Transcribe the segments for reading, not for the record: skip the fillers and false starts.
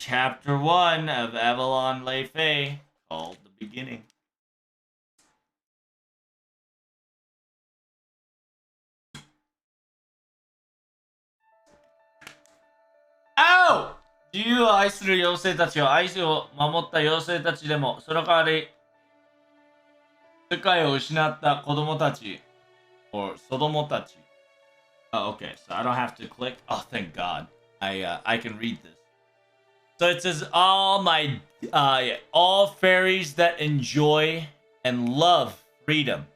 Chapter 1 of Avalon Le Fay, called The Beginning. Ow! 自由を愛する妖精たちは愛を守った妖精たちでも、その代わり世界を失った子供たち or 子供たち okay, so I don't have to click. Oh, thank God. I can read this. So it says all fairies that enjoy and love freedom.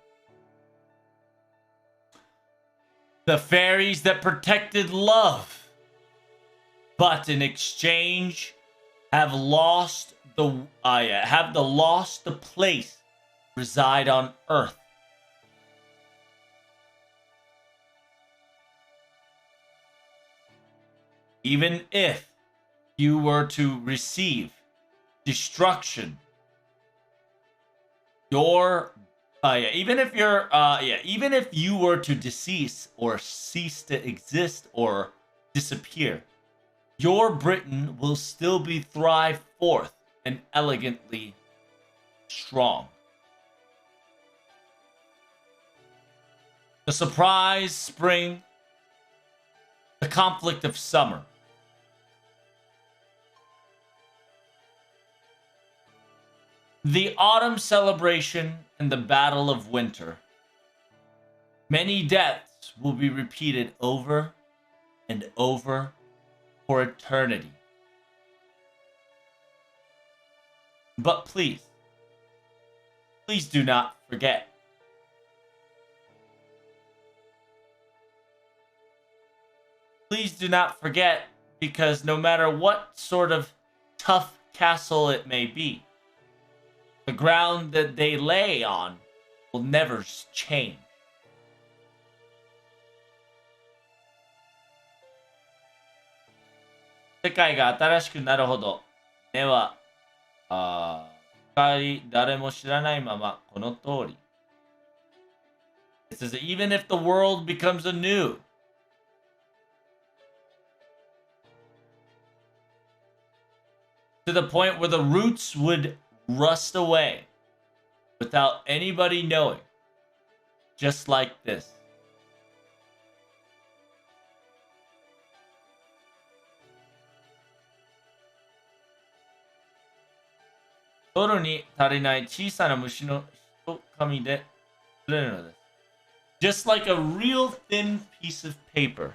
The fairies that protected love, but in exchange have lost the place reside on earth. Even if you were to receive destruction, even if you were to decease or cease to exist or disappear, your Britain will still be thrive forth and elegantly strong. The surprise spring, the conflict of summer. The autumn celebration and the battle of winter. Many deaths will be repeated over and over for eternity. But please do not forget. Please do not forget, because no matter what sort of tough castle it may be, the ground that they lay on will never change. It says that even if the world becomes anew, to the point where the roots would rust away without anybody knowing, just like this. Just like a real thin piece of paper,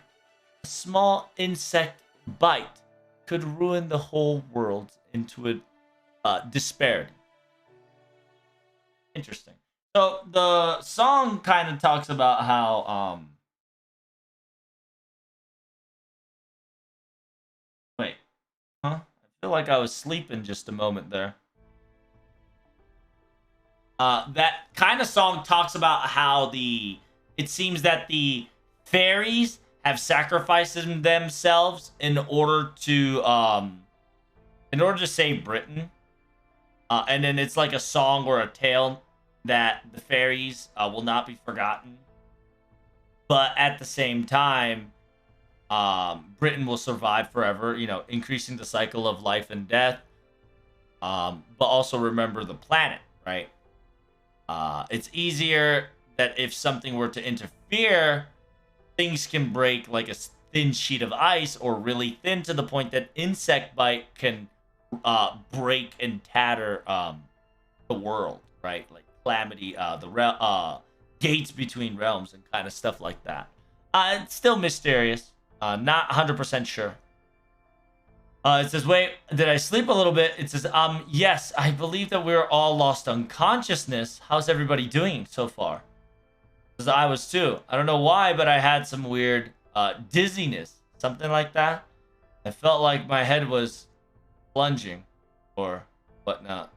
a small insect bite could ruin the whole world into a disparity. Interesting. So the song kind of talks about how wait, huh? I feel like I was sleeping just a moment there. That kind of song talks about how it seems that the fairies have sacrificed themselves in order to save Britain. And then it's like a song or a tale that the fairies will not be forgotten. But at the same time, Britain will survive forever, increasing the cycle of life and death. But also remember the planet, right? It's easier that if something were to interfere, things can break like a thin sheet of ice, or really thin to the point that insect bite can break and tatter the world, right? Like calamity, gates between realms and kind of stuff like that. It's still mysterious. Not 100% sure. It says, wait, did I sleep a little bit? It says, yes, I believe that we're all lost unconsciousness. How's everybody doing so far? Because I was too. I don't know why, but I had some weird dizziness, something like that. I felt like my head was plunging or whatnot.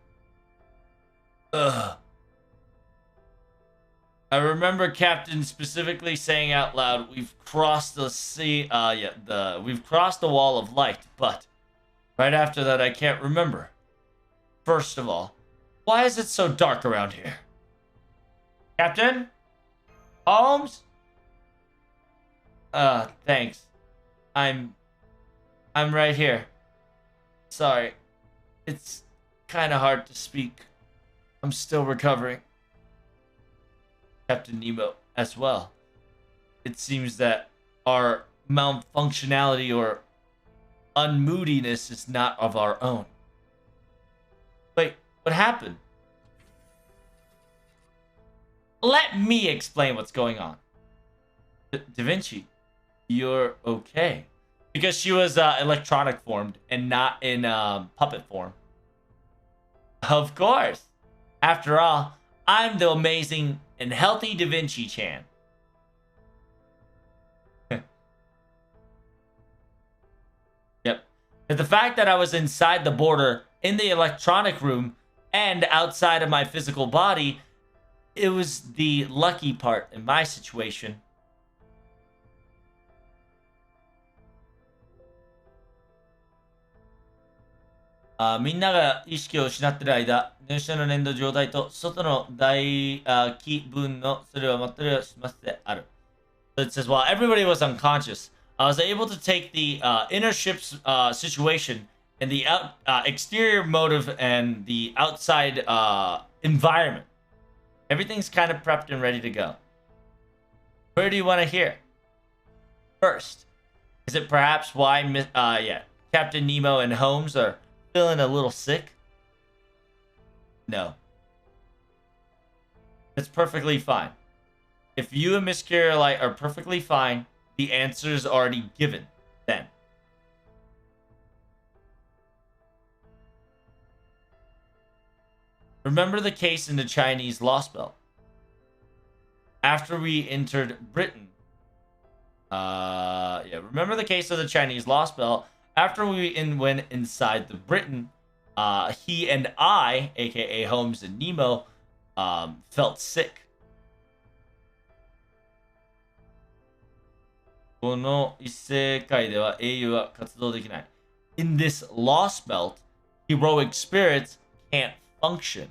Ugh. I remember Captain specifically saying out loud, "We've crossed the sea. We've crossed the wall of light." But right after that, I can't remember. First of all, why is it so dark around here? Captain? Holmes? Thanks. I'm right here. Sorry. It's kind of hard to speak. I'm still recovering. Captain Nemo as well. It seems that our malfunctionality or unmoodiness is not of our own. Wait, what happened? Let me explain what's going on. Da Vinci, you're okay. Because she was electronic formed and not in puppet form. Of course. After all, I'm the amazing and healthy Da Vinci-chan. Yep. And the fact that I was inside the border, in the electronic room, and outside of my physical body, it was the lucky part in my situation.みんなが意識を失っている間、電車の粘土状態と外の大気分のそれを全くしますである。So it says, while everybody was unconscious, I was able to take the inner ship's situation and the exterior motive and the outside environment. Everything's kind of prepped and ready to go. Where do you want to hear? First, is it perhaps why Captain Nemo and Holmes are feeling a little sick? No. It's perfectly fine. If you and Miss Caroline are perfectly fine, the answer is already given then. Remember the case in the Chinese Lostbelt? After we entered Britain, remember the case of the Chinese Lostbelt? After we went inside the Britain, he and I, aka Holmes and Nemo, felt sick. In this Lost Belt, heroic spirits can't function.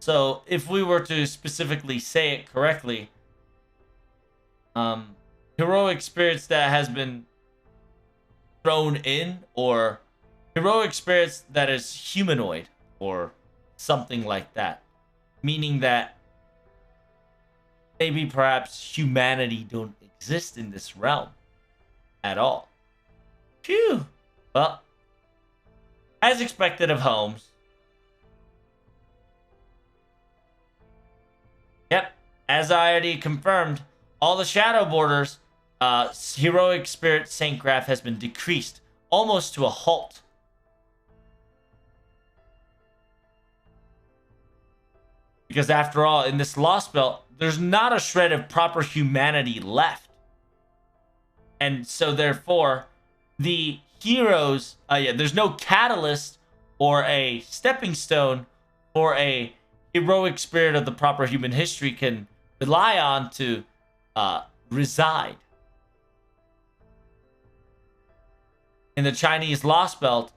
So, if we were to specifically say it correctly, heroic spirits that has been thrown in, or heroic spirits that is humanoid, or something like that. Meaning that maybe perhaps humanity don't exist in this realm at all. Phew. Well, as expected of Holmes. Yep, as I already confirmed, all the shadow borders, heroic spirit Saint Graph has been decreased almost to a halt. Because after all, in this Lost Belt, there's not a shred of proper humanity left. And so therefore, the heroes, there's no catalyst or a stepping stone or a heroic spirit of the proper human history can rely on to reside. In the Chinese Lost Belt,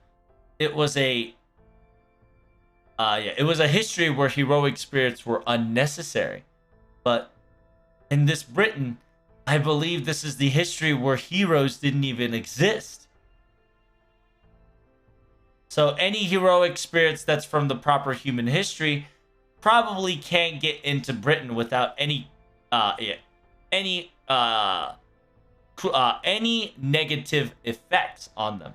it was a history where heroic spirits were unnecessary. But in this Britain, I believe this is the history where heroes didn't even exist. So any heroic spirits that's from the proper human history probably can't get into Britain without any negative effects on them.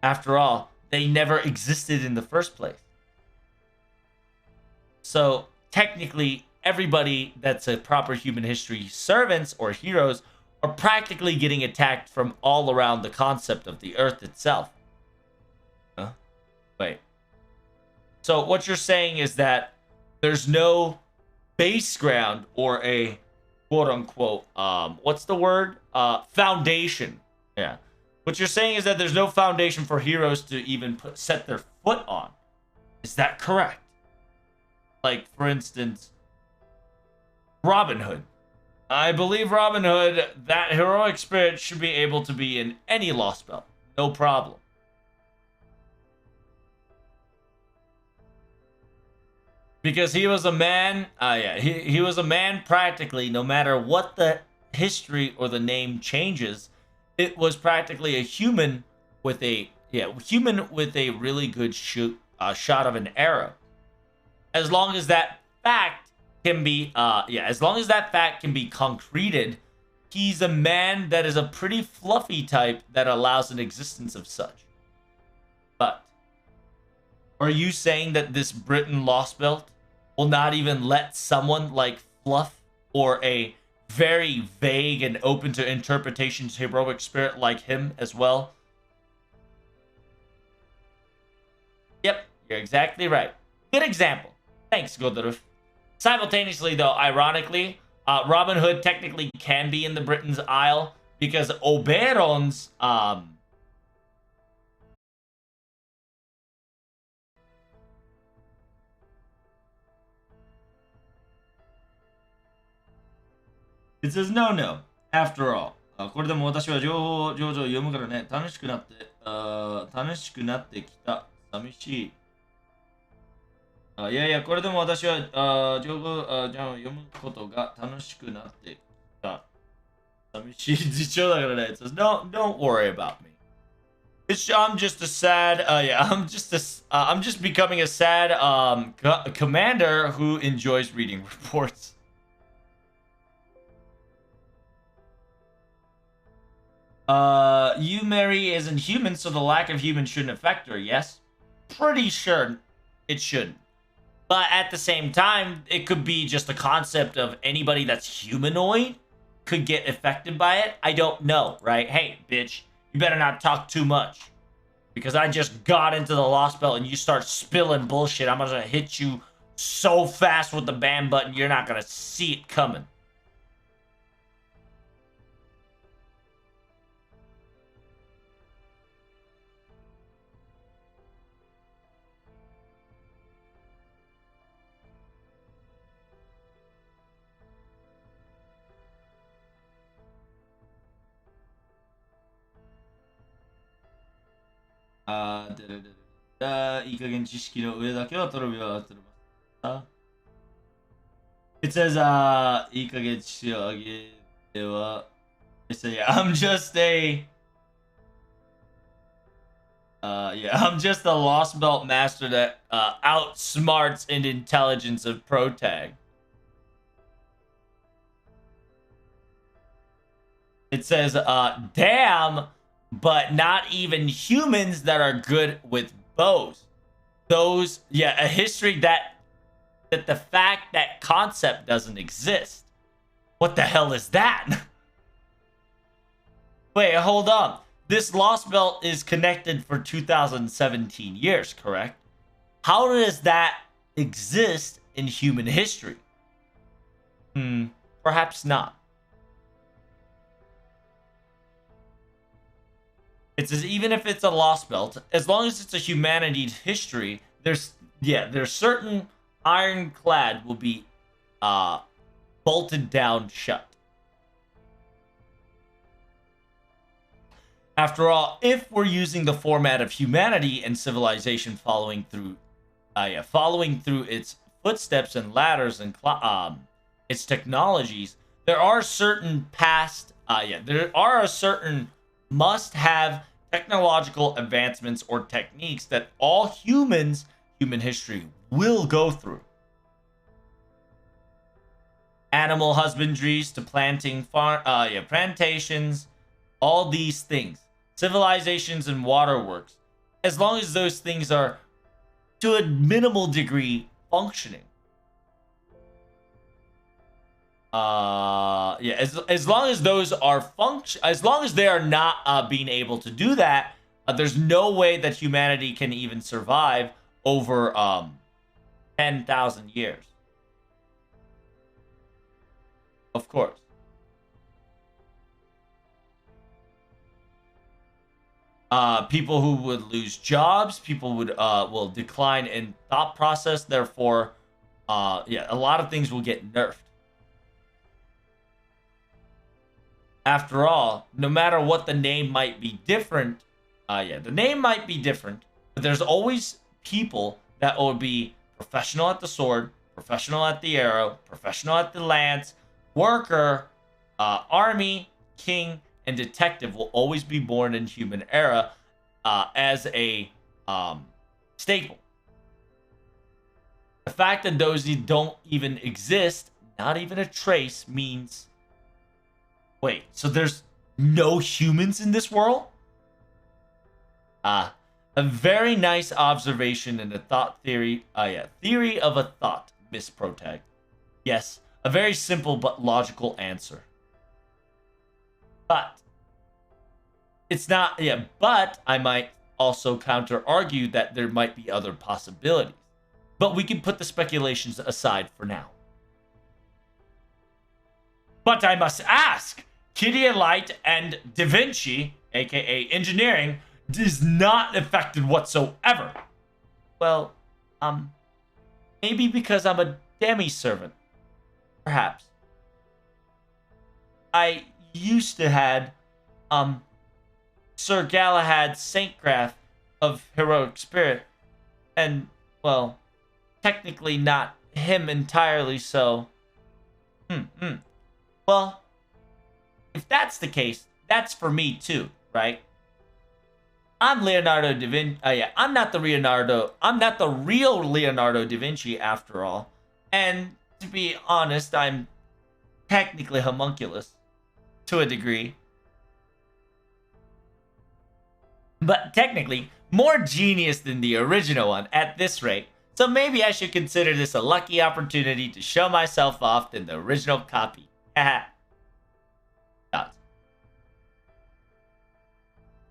After all, they never existed in the first place. So technically, everybody that's a proper human history servants or heroes are practically getting attacked from all around the concept of the Earth itself. Huh? Wait. So what you're saying is that there's no base ground or a quote-unquote, what's the word? Foundation. Yeah. What you're saying is that there's no foundation for heroes to even set their foot on. Is that correct? Like, for instance, Robin Hood. I believe Robin Hood, that heroic spirit should be able to be in any Lost Belt. No problem. Because he was a man. Yeah, he was a man practically. No matter what the history or the name changes, it was practically a human with a really good shot of an arrow. As long as that fact can be as long as that fact can be concreted, he's a man that is a pretty fluffy type that allows an existence of such. But are you saying that this Britain Lostbelt will not even let someone like Fluff or a very vague and open to interpretations heroic spirit like him as well? Yep, you're exactly right. Good example. Thanks, Godruf. Simultaneously, though, ironically, Robin Hood technically can be in the Britain's Isle because Oberon's It says no, no. After all. これでも私は情報を読むからね、楽しくなってきた。寂しい。いやいや、これでも私は情報を読むことが楽しくなってきた。寂しい自重だからね。It says, don't worry about me. I'm just a sad, I'm just becoming a sad commander who enjoys reading reports. You Mary isn't human, so the lack of human shouldn't affect her, yes? Pretty sure it shouldn't. But at the same time, it could be just a concept of anybody that's humanoid could get affected by it. I don't know, right? Hey, bitch, you better not talk too much. Because I just got into the Lostbelt and you start spilling bullshit. I'm gonna hit you so fast with the ban button, you're not gonna see it coming. It says, yeah, I'm just a I'm just a Lost Belt master that outsmarts in intelligence of Protag. It says, damn, but not even humans that are good with bows. Those, yeah, a history that the fact that concept doesn't exist. What the hell is that? Wait, hold on. This Lost Belt is connected for 2017 years, correct? How does that exist in human history? Perhaps not. It says even if it's a Lost Belt, as long as it's a humanity's history, there's certain ironclad will be bolted down shut. After all, if we're using the format of humanity and civilization following through its footsteps and ladders and its technologies, there are certain must-have technological advancements or techniques that all human history will go through. Animal husbandries to planting plantations, all these things. Civilizations and waterworks. As long as those things are to a minimal degree functioning. As long as those are as long as they are not being able to do that, there's no way that humanity can even survive over 10,000 years. Of course. People who would lose jobs, people would will decline in thought process, therefore a lot of things will get nerfed. After all, no matter what the name might be different, the name might be different, but there's always people that will be professional at the sword, professional at the arrow, professional at the lance, worker, army, king, and detective will always be born in human era as a staple. The fact that those don't even exist, not even a trace, means... Wait, so there's no humans in this world? A very nice observation in the thought theory. Theory of a thought, Miss Protag. Yes, a very simple but logical answer. But it's not, but I might also counter argue that there might be other possibilities. But we can put the speculations aside for now. But I must ask, Kyrie Light and Da Vinci, aka engineering, is not affected whatsoever. Well, maybe because I'm a demi-servant. Perhaps. I used to had, Sir Galahad Saintcraft of Heroic Spirit, and, well, technically not him entirely, so... Well, if that's the case, that's for me too, right? I'm Leonardo da Vinci. I'm not the real Leonardo da Vinci after all. And to be honest, I'm technically homunculus to a degree. But technically, more genius than the original one at this rate. So maybe I should consider this a lucky opportunity to show myself off than the original copy. Haha.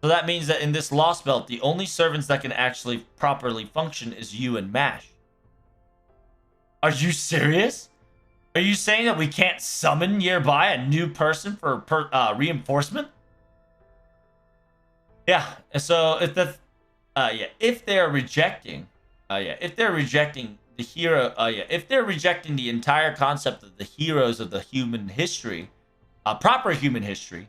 So that means that in this Lostbelt, the only servants that can actually properly function is you and Mash. Are you serious? Are you saying that we can't summon nearby a new person for reinforcement? Yeah. So if they're rejecting, if they're rejecting the hero, if they're rejecting the entire concept of the heroes of the human history, proper human history.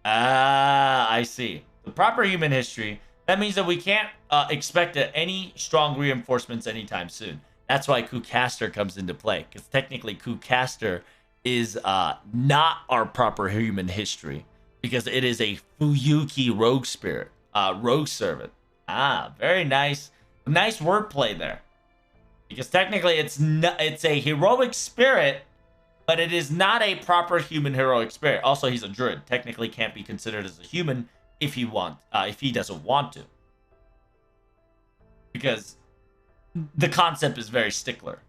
I see. The proper human history, that means that we can't expect any strong reinforcements anytime soon. That's why Kucaster comes into play, because technically Kucaster is not our proper human history, because it is a Fuyuki rogue spirit, rogue servant. Very nice. Nice wordplay there. Because technically it's a heroic spirit, but it is not a proper human heroic spirit. Also, he's a druid. Technically can't be considered as a human if he doesn't want to. Because the concept is very stickler.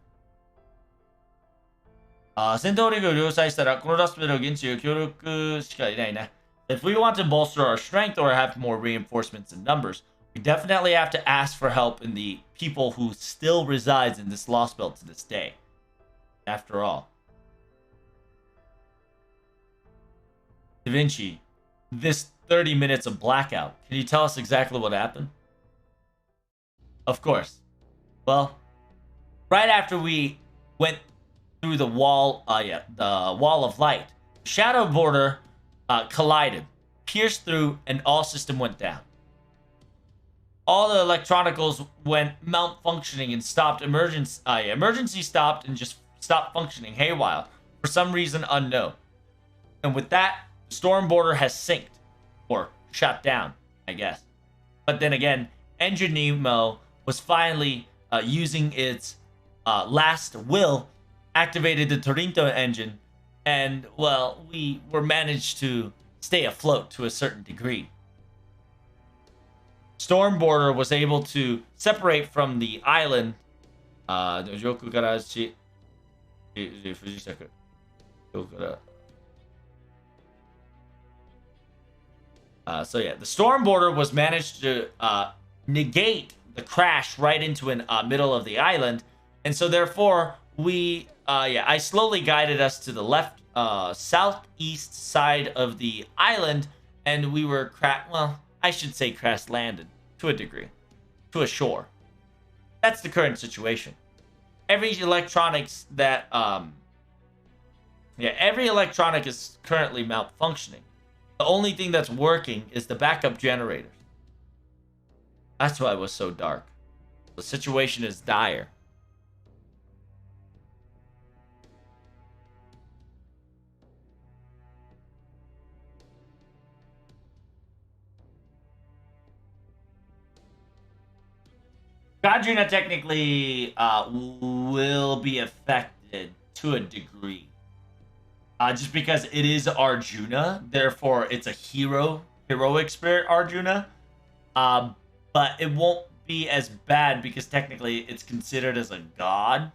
戦闘力を量産したらこのラスベルを現地へ協力しかいないね。If we want to bolster our strength or have more reinforcements in numbers, we definitely have to ask for help in the people who still resides in this Lost Belt to this day. After all. Da Vinci, this 30 minutes of blackout, can you tell us exactly what happened? Of course. Well, right after we went through the wall, the wall of light, shadow border collided, pierced through, and all system went down. All the electronicals went malfunctioning and stopped emergency stopped and just stopped functioning haywire for some reason unknown. And with that, storm border has synced or shut down, I guess. But then again, Engine Nemo was finally using its last will, activated the Torinto engine, and well, we were managed to stay afloat to a certain degree. Storm border was able to separate from the island. So yeah, the storm border was managed to negate the crash right into an middle of the island, and so therefore I slowly guided us to the left southeast side of the island, and we were I should say crash landed to a degree, to a shore. That's the current situation. Every electronics that every electronic is currently malfunctioning. The only thing that's working is the backup generators. That's why it was so dark. The situation is dire. Gajuna technically will be affected to a degree. Just because it is Arjuna, therefore it's a heroic spirit Arjuna. But it won't be as bad because technically it's considered as a god.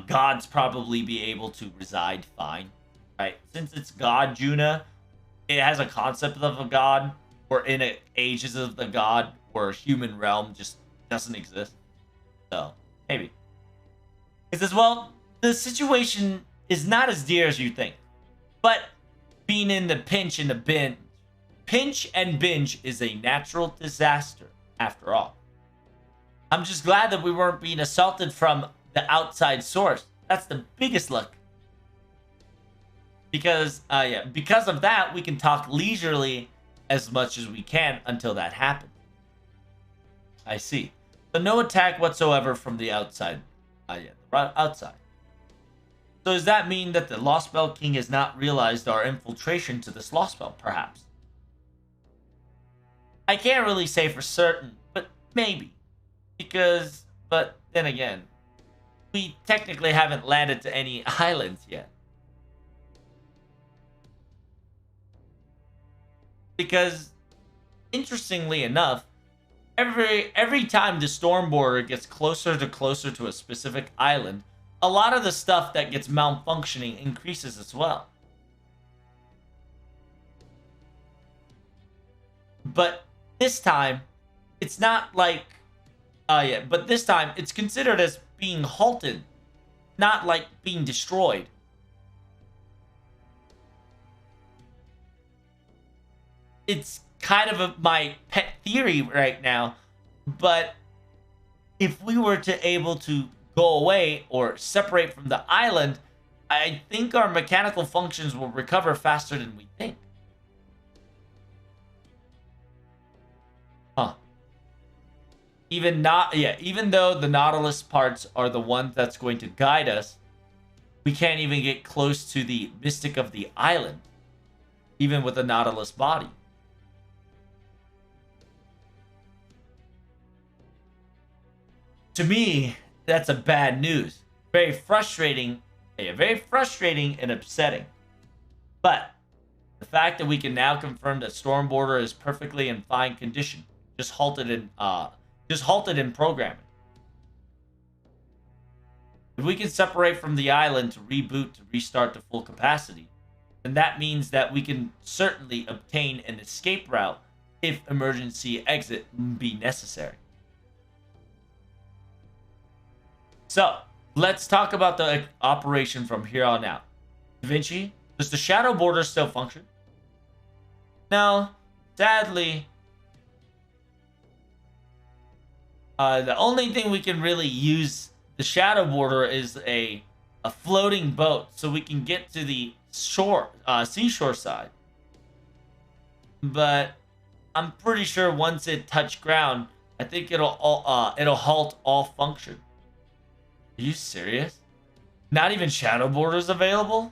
Gods probably be able to reside fine, right? Since it's God Juna, it has a concept of a god. We're in ages of the god where human realm just doesn't exist. So maybe it says, well, the situation is not as dear as you think, but being in the pinch and binge is a natural disaster after all. I'm just glad that we weren't being assaulted from the outside source. That's the biggest luck. Because of that, we can talk leisurely as much as we can until that happens. I see. So no attack whatsoever from the outside. The outside. So does that mean that the Lostbelt King has not realized our infiltration to this Lostbelt, perhaps? I can't really say for certain, but maybe. But then again, we technically haven't landed to any islands yet. Because, interestingly enough, every time the storm border gets closer to a specific island, a lot of the stuff that gets malfunctioning increases as well. But this time, it's not like, but this time it's considered as being halted, not like being destroyed. It's kind of my pet theory right now, but if we were to able to go away or separate from the island, I think our mechanical functions will recover faster than we think. Huh. Even though the Nautilus parts are the ones that's going to guide us, we can't even get close to the mystic of the island, even with the Nautilus body. To me, that's a bad news. Very frustrating and upsetting. But the fact that we can now confirm that Storm Border is perfectly in fine condition, just halted in programming. If we can separate from the island to reboot to restart to full capacity, then that means that we can certainly obtain an escape route if emergency exit be necessary. So, let's talk about the operation from here on out. Da Vinci, does the shadow border still function? No, sadly. The only thing we can really use the shadow border is a floating boat, so we can get to the seashore side. But I'm pretty sure once it touches ground, I think it'll halt all function. Are you serious? Not even shadow borders available?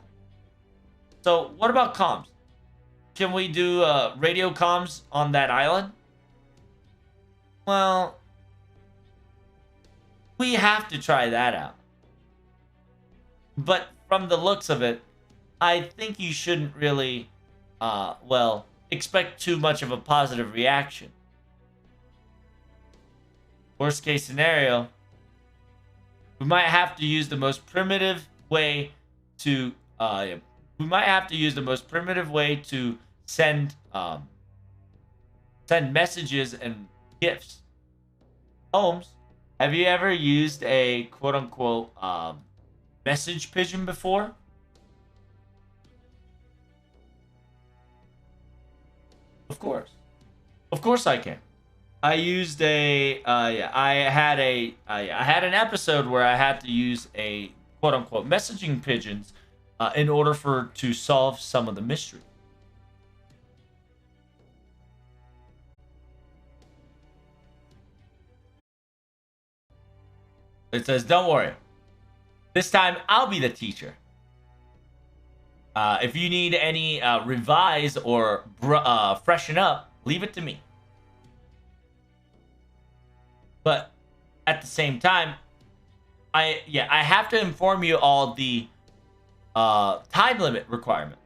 So what about comms? Can we do radio comms on that island? Well, we have to try that out. But from the looks of it, I think you shouldn't really, expect too much of a positive reaction. Worst case scenario, we might have to use the most primitive way to send messages and gifts. Holmes, have you ever used a quote unquote message pigeon before? Of course I can. I used I had an episode where I had to use a quote unquote messaging pigeons in order to solve some of the mystery. It says, don't worry. This time, I'll be the teacher. If you need any revise or freshen up, leave it to me. But at the same time, I have to inform you all the time limit requirement.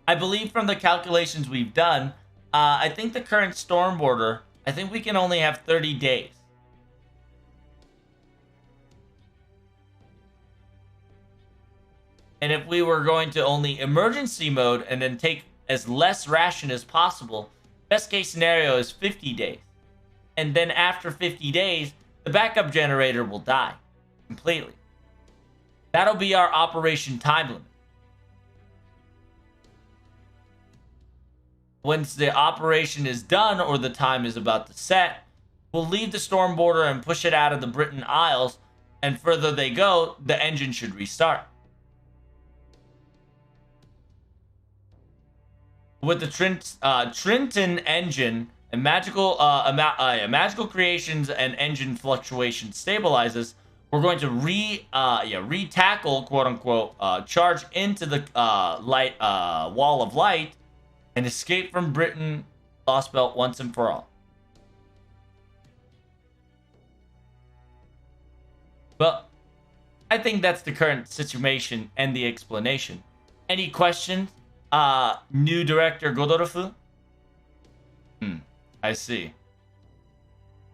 I believe from the calculations we've done, I think the current storm border, I think we can only have 30 days. And if we were going to only emergency mode and then take as less ration as possible, best case scenario is 50 days. And then after 50 days, the backup generator will die completely. That'll be our operation time limit. Once the operation is done or the time is about to set, we'll leave the storm border and push it out of the Britain Isles, and further they go, the engine should restart. With the Trenton engine and magical creations and engine fluctuation stabilizes, we're going to re-tackle, quote unquote, charge into the wall of light and escape from Britain Lostbelt once and for all. But I think that's the current situation and the explanation. Any questions? New director Godorofu? I see.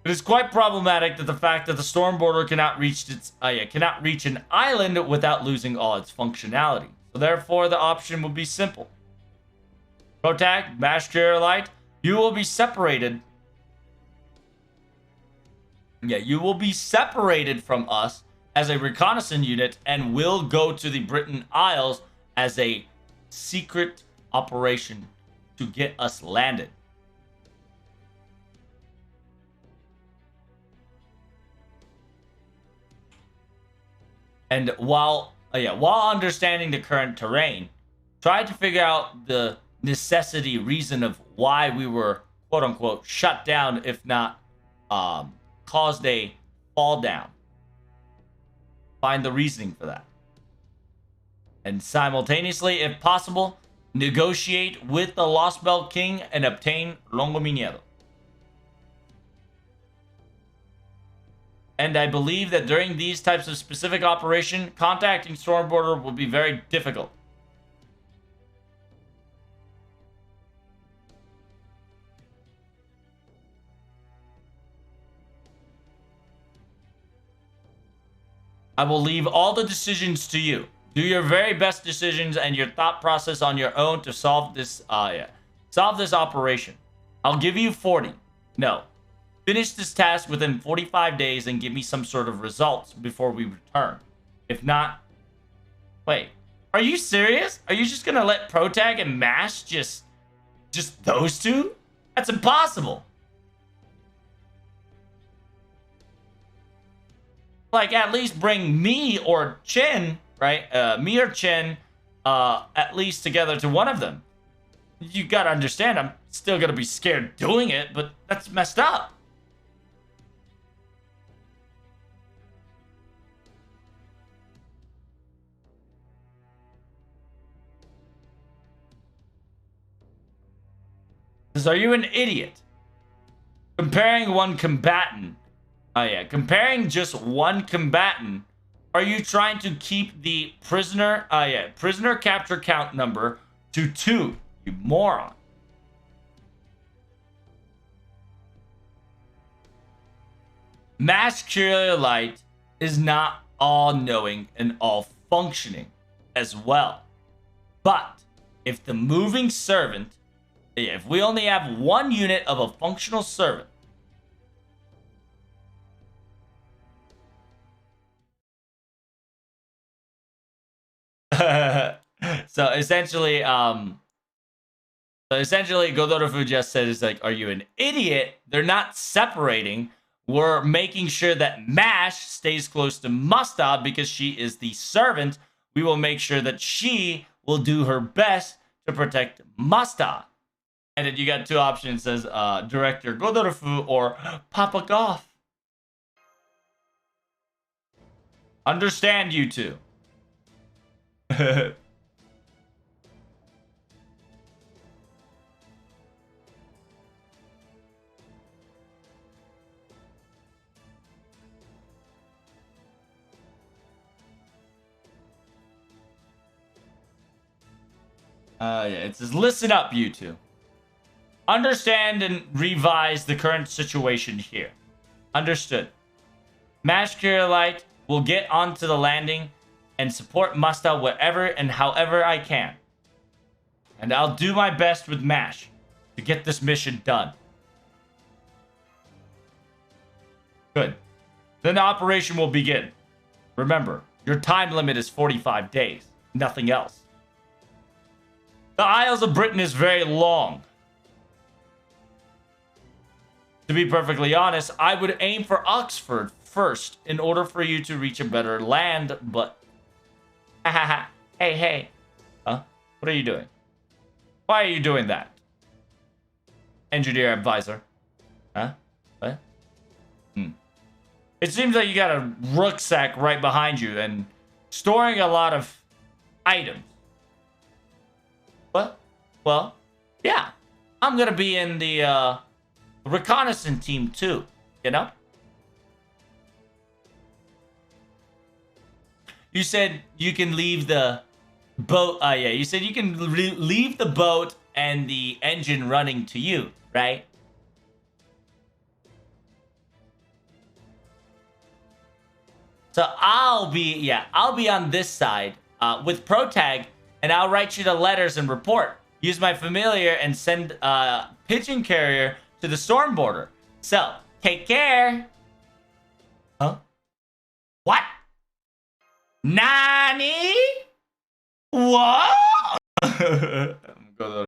It is quite problematic that the fact that the storm border cannot reach an island without losing all its functionality. So therefore, the option would be simple. Protag, Mash Carrier Light, you will be separated. Yeah, you will be separated from us as a reconnaissance unit and will go to the Britain Isles as a secret operation to get us landed. And while understanding the current terrain, try to figure out the reason of why we were, quote unquote, shut down, if not caused a fall down. Find the reasoning for that. And simultaneously, if possible, negotiate with the Lostbelt King and obtain Longo Minedo. And I believe that during these types of specific operation, contacting Storm Border will be very difficult. I will leave all the decisions to you. Do your very best decisions and your thought process on your own to solve this operation. I'll give you 40. No. Finish this task within 45 days and give me some sort of results before we return. If not... Wait. Are you serious? Are you just gonna let Protag and Mash just those two? That's impossible. Like, at least bring me or Chen, right? Me or Chen, at least together to one of them. You gotta understand, I'm still gonna be scared doing it, but that's messed up. Are you an idiot? Comparing one combatant. Comparing just one combatant. Are you trying to keep the prisoner capture count number to 2, you moron? Mass Carrier Light is not all-knowing and all-functioning as well. But if the moving servant, if we only have one unit of a functional servant, so essentially Godorofu just said, it's like, are you an idiot? They're not separating. We're making sure that Mash stays close to Mustad because she is the servant. We will make sure that she will do her best to protect Mustad. And then you got two options, says Director Godorofu or Papa Goff. Understand, you two. Yeah, it says, listen up, you two. Understand and revise the current situation here. Understood. Mash Light will get onto the landing and support Musta wherever and however I can. And I'll do my best with Mash to get this mission done. Good. Then the operation will begin. Remember, your time limit is 45 days. Nothing else. The Isles of Britain is very long. To be perfectly honest, I would aim for Oxford first in order for you to reach a better land, but... Hey. Huh? What are you doing? Why are you doing that? Engineer advisor. Huh? What? It seems like you got a rucksack right behind you and storing a lot of items. What? Well, yeah. I'm gonna be in the reconnaissance team too, you know? You said you can leave the boat. Yeah, you said you can leave the boat and the engine running to you, right? So I'll be on this side with Protag, and I'll write you the letters and report. Use my familiar and send pigeon carrier to the storm border. So, take care. Huh? What? Nani? What? I'm gonna go